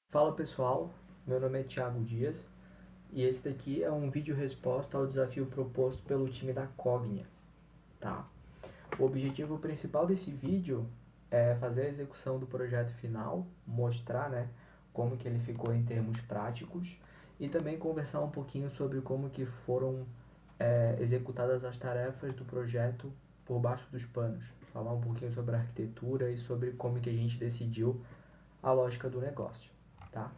Fala pessoal, meu nome é Thiago Dias e esse daqui é um vídeo resposta ao desafio proposto pelo time da Cognia, tá? O objetivo principal desse vídeo é fazer a execução do projeto final, mostrar, né, como que ele ficou em termos práticos e também conversar um pouquinho sobre como que foram executadas as tarefas do projeto por baixo dos panos, falar um pouquinho sobre a arquitetura e sobre como que a gente decidiu a lógica do negócio, tá?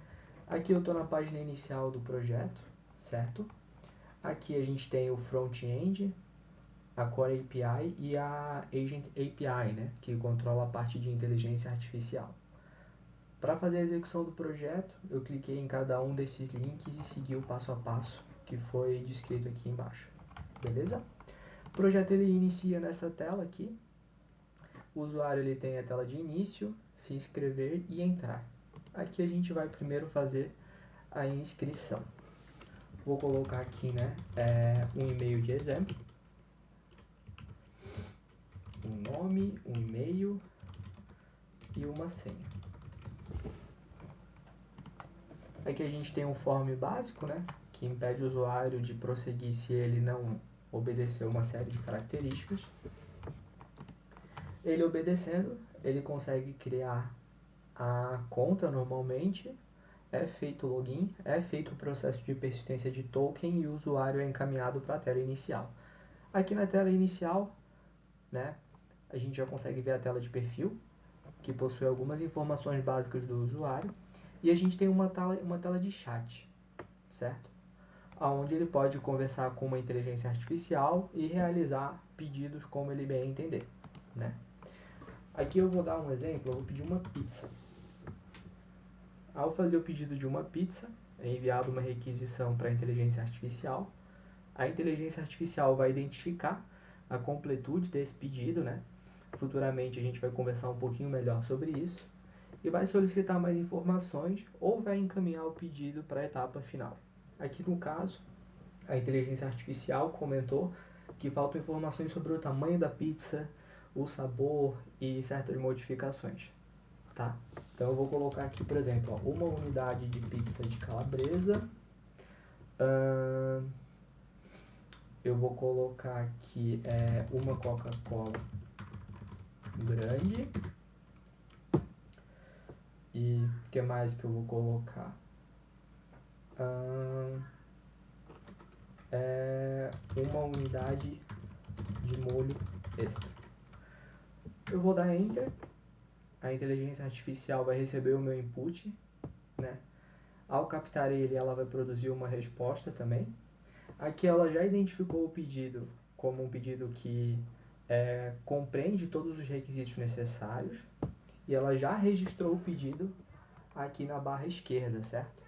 Aqui eu estou na página inicial do projeto, certo? Aqui a gente tem o front-end, a Core API e a Agent API, né, que controla a parte de inteligência artificial. Para fazer a execução do projeto, eu cliquei em cada um desses links e segui o passo a passo que foi descrito aqui embaixo. Beleza? O projeto ele inicia nessa tela aqui. O usuário ele tem a tela de início, se inscrever e entrar. Aqui a gente vai primeiro fazer a inscrição. Vou colocar aqui, né, um e-mail de exemplo, um nome, um e-mail e uma senha. Aqui a gente tem um form básico, né, que impede o usuário de prosseguir se ele não obedecer uma série de características. Ele obedecendo, ele consegue criar a conta normalmente, é feito o login, é feito o processo de persistência de token e o usuário é encaminhado para a tela inicial. Aqui na tela inicial, né, a gente já consegue ver a tela de perfil, que possui algumas informações básicas do usuário, e a gente tem uma tela de chat, certo? Onde ele pode conversar com uma inteligência artificial e realizar pedidos como ele bem entender, né? Aqui eu vou dar um exemplo, eu vou pedir uma pizza. Ao fazer o pedido de uma pizza, é enviada uma requisição para a inteligência artificial. A inteligência artificial vai identificar a completude desse pedido, né? Futuramente a gente vai conversar um pouquinho melhor sobre isso e vai solicitar mais informações ou vai encaminhar o pedido para a etapa final. Aqui no caso, a inteligência artificial comentou que faltam informações sobre o tamanho da pizza, o sabor e certas modificações, tá? Então eu vou colocar aqui, por exemplo, ó, uma unidade de pizza de calabresa. Eu vou colocar aqui uma Coca-Cola grande. E o que mais que eu vou colocar? Uma unidade de molho extra. Eu vou dar Enter. A inteligência artificial vai receber o meu input, né? Ao captar ele, ela vai produzir uma resposta também. Aqui ela já identificou o pedido como um pedido que compreende todos os requisitos necessários e ela já registrou o pedido aqui na barra esquerda, certo?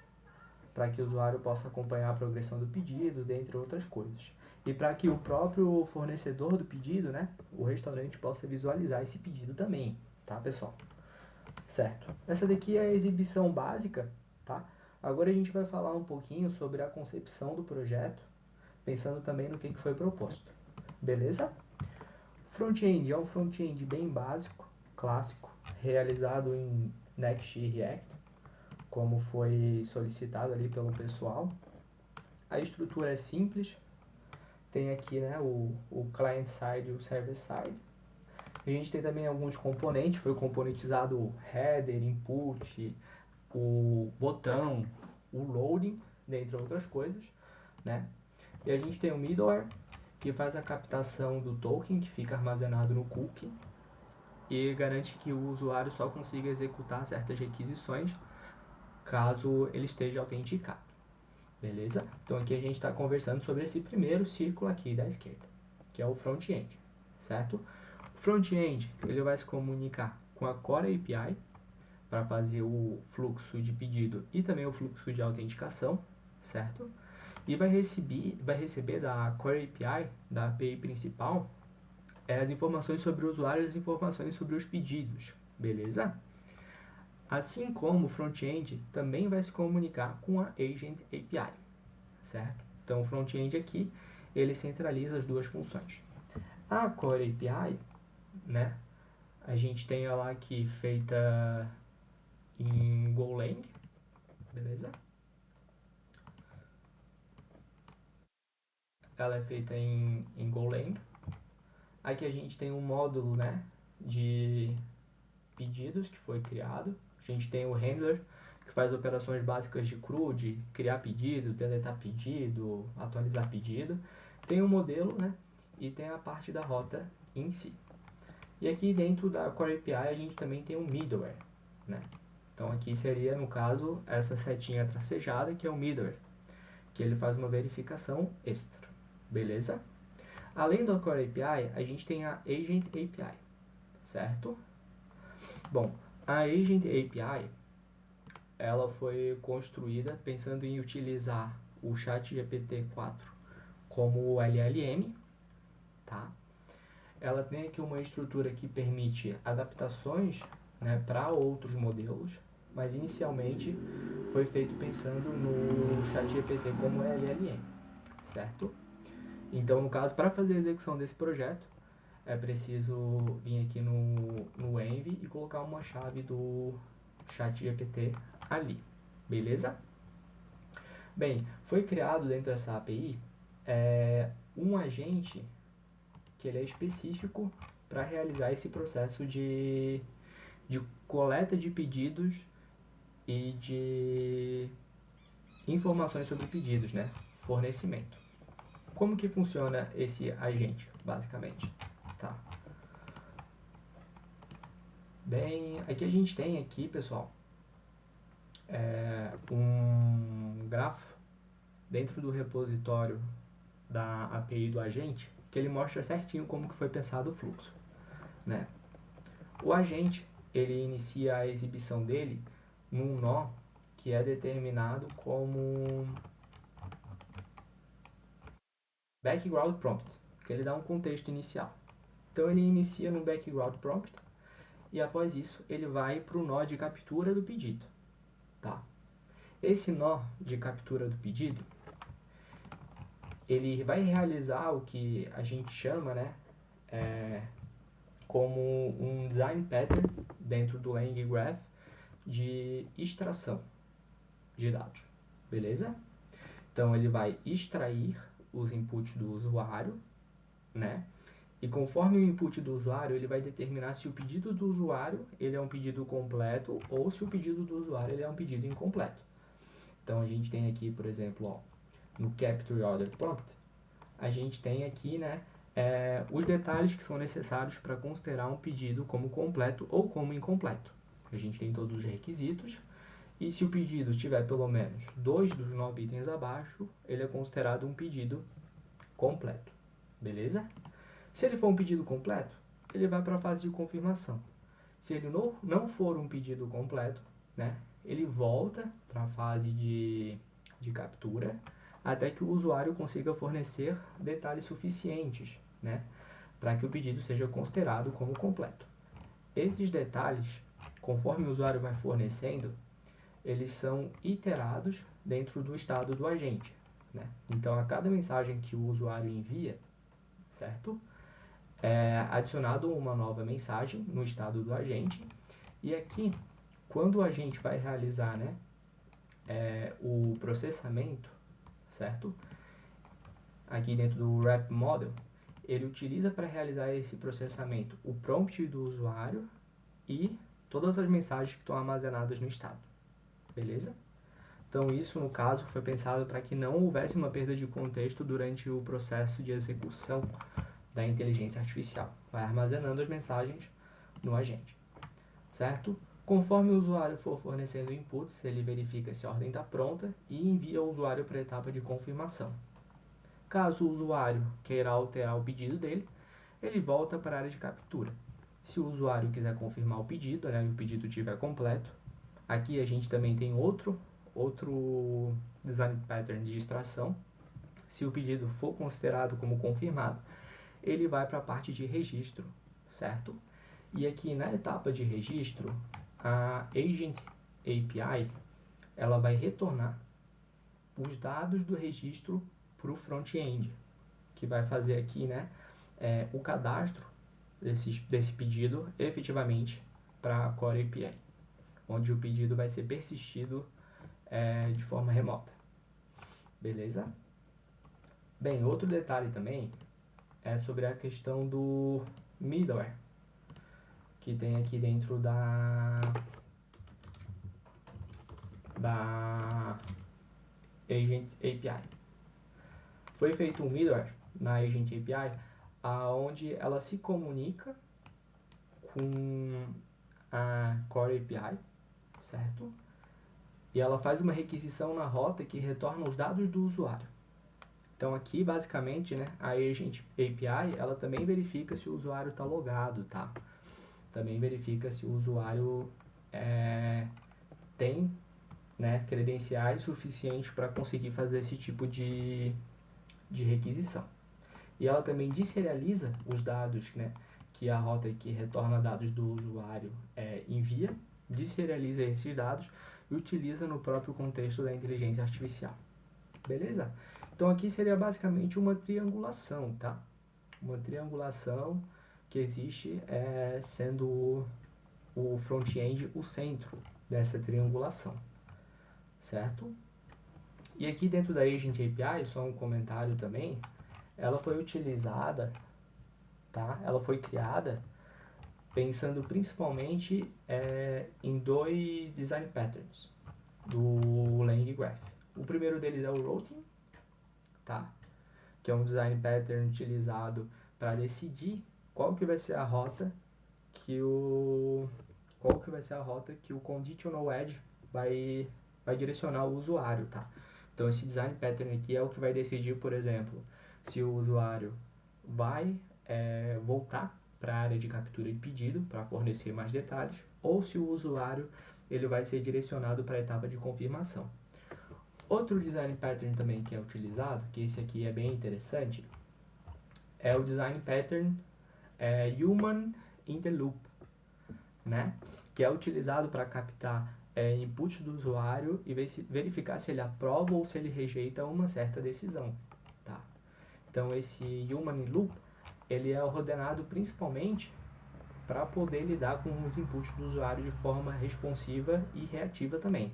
Para que o usuário possa acompanhar a progressão do pedido, dentre outras coisas. E para que o próprio fornecedor do pedido, né, o restaurante, possa visualizar esse pedido também, tá, pessoal? Certo. Essa daqui é a exibição básica, tá? Agora a gente vai falar um pouquinho sobre a concepção do projeto, pensando também no que foi proposto. Beleza? Front-end é um front-end bem básico, clássico, realizado em Next e React, como foi solicitado ali pelo pessoal. A estrutura é simples, tem aqui, né, o client side e o server side. A gente tem também alguns componentes, foi componentizado o header, input, o botão, o loading, dentre outras coisas, né? E a gente tem o middleware, que faz a captação do token que fica armazenado no cookie e garante que o usuário só consiga executar certas requisições caso ele esteja autenticado. Beleza? Então aqui a gente está conversando sobre esse primeiro círculo aqui da esquerda, que é o front-end, certo? O front-end ele vai se comunicar com a Core API para fazer o fluxo de pedido e também o fluxo de autenticação, certo? E vai receber da Core API, da API principal, as informações sobre o usuário e as informações sobre os pedidos, beleza? Assim como o front-end também vai se comunicar com a Agent API, certo? Então o front-end aqui, ele centraliza as duas funções. A Core API, né, a gente tem ela aqui feita em Golang, beleza? Ela é feita em Golang. Aqui a gente tem um módulo, né, de pedidos que foi criado. A gente tem o handler, que faz operações básicas de CRUD, criar pedido, deletar pedido, atualizar pedido. Tem o modelo, né, e tem a parte da rota em si. E aqui dentro da Core API a gente também tem o middleware, né. Então aqui seria, no caso, essa setinha tracejada, que é o middleware, que ele faz uma verificação extra, beleza? Além do Core API, a gente tem a Agent API, certo? Bom, a Agent API, ela foi construída pensando em utilizar o ChatGPT 4 como LLM, tá? Ela tem aqui uma estrutura que permite adaptações, né, para outros modelos, mas inicialmente foi feito pensando no ChatGPT como LLM, certo? Então, no caso, para fazer a execução desse projeto, é preciso vir aqui no Envy e colocar uma chave do ChatGPT ali, beleza? Bem, foi criado dentro dessa API um agente que ele é específico para realizar esse processo de coleta de pedidos e de informações sobre pedidos, né? Fornecimento. Como que funciona esse agente, basicamente? Tá. Bem, aqui a gente tem aqui, pessoal, um grafo dentro do repositório da API do agente, que ele mostra certinho como que foi pensado o fluxo, né? O agente, ele inicia a exibição dele num nó que é determinado como background prompt, que ele dá um contexto inicial. Então ele inicia no background prompt e após isso ele vai para o nó de captura do pedido, tá? Esse nó de captura do pedido, ele vai realizar o que a gente chama, né, como um design pattern dentro do LangGraph de extração de dados, beleza? Então ele vai extrair os inputs do usuário, né? E conforme o input do usuário, ele vai determinar se o pedido do usuário ele é um pedido completo ou se o pedido do usuário ele é um pedido incompleto. Então a gente tem aqui, por exemplo, ó, no Capture Order Prompt, a gente tem aqui, né, os detalhes que são necessários para considerar um pedido como completo ou como incompleto. A gente tem todos os requisitos e se o pedido tiver pelo menos 2 dos 9 itens abaixo, ele é considerado um pedido completo, beleza? Se ele for um pedido completo, ele vai para a fase de confirmação. Se ele não for um pedido completo, né, ele volta para a fase de captura até que o usuário consiga fornecer detalhes suficientes, né, para que o pedido seja considerado como completo. Esses detalhes, conforme o usuário vai fornecendo, eles são iterados dentro do estado do agente, né? Então, a cada mensagem que o usuário envia, certo? É adicionado uma nova mensagem no estado do agente. E aqui, quando o agente vai realizar, né, o processamento, certo? Aqui dentro do Wrap Model, ele utiliza para realizar esse processamento o prompt do usuário e todas as mensagens que estão armazenadas no estado. Beleza? Então isso, no caso, foi pensado para que não houvesse uma perda de contexto durante o processo de execução da inteligência artificial. Vai armazenando as mensagens no agente, certo? Conforme o usuário for fornecendo inputs, ele verifica se a ordem está pronta e envia o usuário para a etapa de confirmação. Caso o usuário queira alterar o pedido dele, ele volta para a área de captura. Se o usuário quiser confirmar o pedido, né, e o pedido estiver completo, aqui a gente também tem outro design pattern de extração. Se o pedido for considerado como confirmado, ele vai para a parte de registro, certo? E aqui na etapa de registro, a Agent API ela vai retornar os dados do registro para o front-end, que vai fazer aqui, né, o cadastro desse pedido efetivamente para a Core API, onde o pedido vai ser persistido de forma remota. Beleza? Bem, outro detalhe também é sobre a questão do middleware, que tem aqui dentro da Agent API. Foi feito um middleware na Agent API, aonde ela se comunica com a Core API, certo? E ela faz uma requisição na rota que retorna os dados do usuário. Então aqui, basicamente, né, a Agent API, ela também verifica se o usuário está logado, tá? Também verifica se o usuário tem, né, credenciais suficientes para conseguir fazer esse tipo de requisição. E ela também deserializa os dados, né, que a rota que retorna dados do usuário envia, deserializa esses dados e utiliza no próprio contexto da inteligência artificial. Beleza? Então aqui seria basicamente uma triangulação, tá? Uma triangulação que existe sendo o front-end o centro dessa triangulação, certo? E aqui dentro da Agent API, só um comentário também, ela foi utilizada, tá? Ela foi criada pensando principalmente em dois design patterns do LangGraph. O primeiro deles é o routing, tá? Que é um design pattern utilizado para decidir qual que vai ser a rota que o conditional edge vai direcionar o usuário, tá? Então esse design pattern aqui é o que vai decidir, por exemplo, se o usuário vai voltar para a área de captura de pedido para fornecer mais detalhes, ou se o usuário ele vai ser direcionado para a etapa de confirmação. Outro design pattern também que é utilizado, que esse aqui é bem interessante, é o design pattern Human in the Loop, né? Que é utilizado para captar inputs do usuário e verificar se ele aprova ou se ele rejeita uma certa decisão, tá? Então esse Human in Loop ele é ordenado principalmente para poder lidar com os inputs do usuário de forma responsiva e reativa também,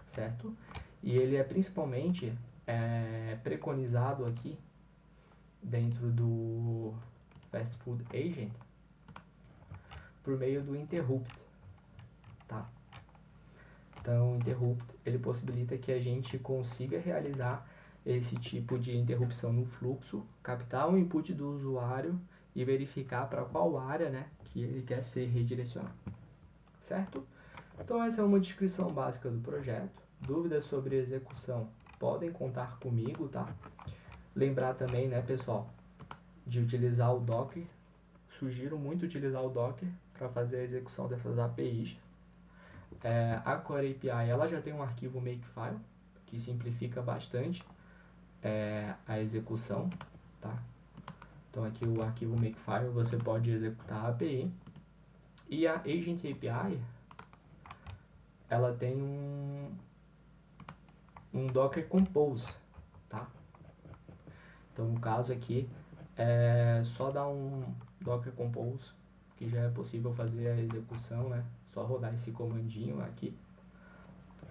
certo? E ele é principalmente preconizado aqui dentro do Fast Food Agent por meio do interrupt, tá? Então, o interrupt ele possibilita que a gente consiga realizar esse tipo de interrupção no fluxo, captar o input do usuário e verificar para qual área, né, que ele quer ser redirecionado, certo? Então, essa é uma descrição básica do projeto. Dúvidas sobre execução podem contar comigo, tá? Lembrar também, né, pessoal, de utilizar o Docker. Sugiro muito utilizar o Docker para fazer a execução dessas APIs. A Core API ela já tem um arquivo Makefile, que simplifica bastante a execução, tá? Então aqui o arquivo Makefile você pode executar a API. E a Agent API ela tem um Docker Compose, tá? Então no caso aqui é só dar um Docker Compose que já é possível fazer a execução, né? Só rodar esse comandinho aqui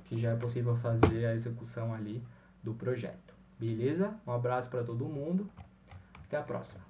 que já é possível fazer a execução ali do projeto. Beleza? Um abraço para todo mundo. Até a próxima.